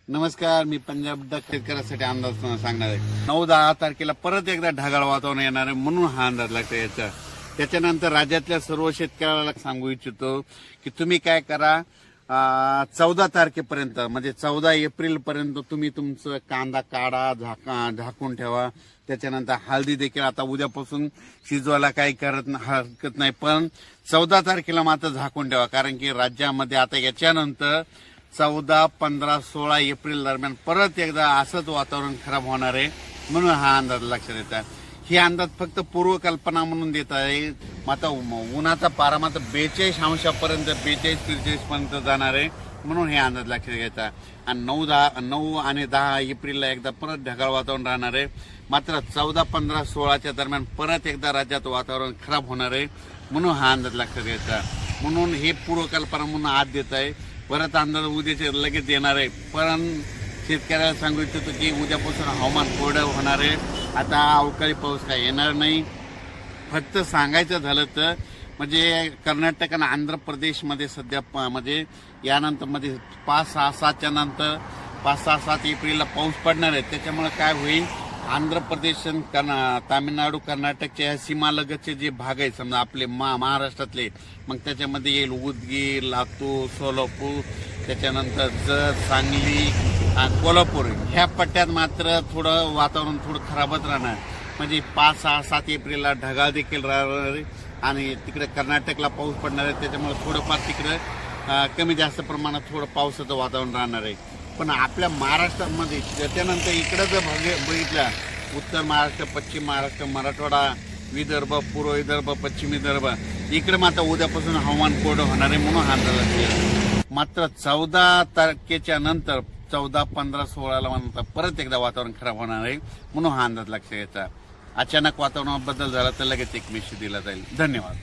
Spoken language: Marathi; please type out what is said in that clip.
नमस्कार, मी पंजाब शेतकऱ्यासाठी अंदाज सांगणार आहे। 9-10 तारखेला परत एकदा ढगाळ वातावरण येणार आहे, म्हणून हा अंदाज लागतो याचा। त्याच्यानंतर राज्यातल्या सर्व शेतकऱ्याला सांगू इच्छितो की तुम्ही काय करा, 14 तारखेपर्यंत म्हणजे 14 एप्रिल पर्यंत तुम्ही तुमचं कांदा काढा, झाकून ठेवा। त्याच्यानंतर हळदी देखील आता उद्यापासून शिजवायला काही हरकत नाही, पण 14 तारखेला मात्र झाकून ठेवा, कारण की राज्यामध्ये आता याच्यानंतर 14, 15, 16 एप्रिल दरम्यान परत एकदा असंच वातावरण खराब होणार आहे, म्हणून हा अंदाज लक्षात येतात। ही अंदाज फक्त पूर्वकल्पना म्हणून देत आहे। मात्र उन्हाचा पारा मात्र 42 अंशापर्यंत 42-43 पर्यंत जाणार आहे, म्हणून हे अंदाज लक्षात घ्यायचा। आणि 9 आणि 10 एप्रिलला एकदा परत ढगाळ वातावरण राहणार आहे। मात्र 14, 15, 16च्या दरम्यान परत एकदा राज्यात वातावरण खराब होणार आहे, म्हणून हा अंदाज लक्षात घ्यायचा। म्हणून हे पूर्वकल्पना म्हणून आज देत आहे। परत अंदाज उद्याचे लगेच येणार आहे, पण शेतकऱ्याला सांगू इच्छितो की उद्यापासून हवामान कोरडं होणार आहे। आता अवकाळी पाऊस काय येणार नाही। फक्त सांगायचं झालं तर म्हणजे कर्नाटक आणि आंध्र प्रदेशमध्ये सध्या म्हणजे यानंतर म्हणजे 5-6-7च्या नंतर 5-6-7 एप्रिलला पाऊस पडणार आहे। त्याच्यामुळे काय होईल, आंध्र प्रदेश, तामिळनाडू, कर्नाटकच्या ह्या सीमालगतचे जे भाग आहेत समजा आपले महाराष्ट्रातले, मग त्याच्यामध्ये येईल उदगीर, लातूर, सोलापूर, त्याच्यानंतर जत, सांगली, कोल्हापूर ह्या पट्ट्यात मात्र थोडं वातावरण थोडं खराबच राहणार। म्हणजे 5-6-7 एप्रिलला ढगाळ देखील राहणार आहे आणि तिकडे कर्नाटकला पाऊस पडणार आहे। त्याच्यामुळे थोडंफार तिकडे कमी जास्त प्रमाणात थोडं पावसाचं वातावरण राहणार आहे। पण आपल्या महाराष्ट्रामध्ये त्याच्यानंतर इकडे जर बघितलं, उत्तर महाराष्ट्र, पश्चिम महाराष्ट्र, मराठवाडा, विदर्भ, पूर्व विदर्भ, पश्चिम विदर्भ इकडे मात्र उद्यापासून हवामान कोरडं होणार आहे, म्हणून हा अंदाज आहे। मात्र 14 तारखेच्या नंतर 14, 15, 16ला परत एकदा वातावरण खराब होणार आहे, म्हणून हा अंदाज लक्षात घ्यायचा। अचानक वातावरणात बदल झाला तर लगेच एक मेसेज दिला जाईल। धन्यवाद।